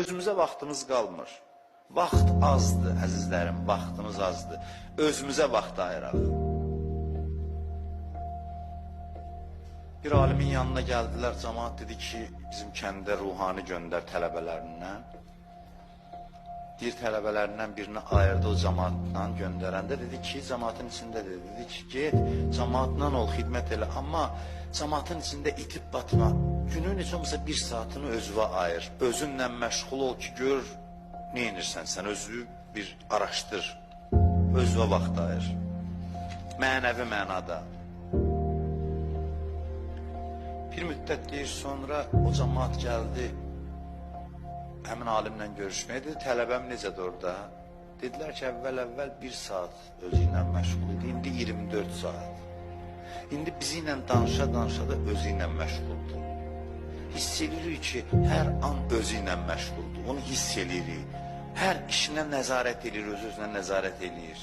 özümüzə vaxtımız qalmır. Vaxt azdır, əzizlərim, vaxtımız azdır. Özümüzə vaxt ayıraq. Bir alimin yanına gəldilər, cəmaat dedi ki, bizim kəndə ruhani göndər tələbələrindən. Bir tələbələrindən birini ayırdı o cəmaatla göndərəndə, dedi ki, cəmaatın içində dedi ki, get, cəmaatla ol, xidmət elə, amma cəmaatın içində itib batma, günün heç olmasa bir saatını özünə ayır, özünlə məşğul ol ki, gör, ne inirsən, sən özü bir araşdır, özünə vaxt ayır, mənəvi mənada. Bir müddət deyir, sonra o cəmaat gəldi, həmin alimlə görüşməyə, dedi, tələbəm necədir orada? Dedilər ki, əvvəl bir saat özü ilə məşğul idi, indi 24 saat. İndi bizi ilə danışa-danışa da özü ilə məşğuldur. Hiss edirik ki, hər an özü ilə məşğuldur, onu hiss edirik. Hər işinə nəzarət edir, öz-özünə nəzarət edir.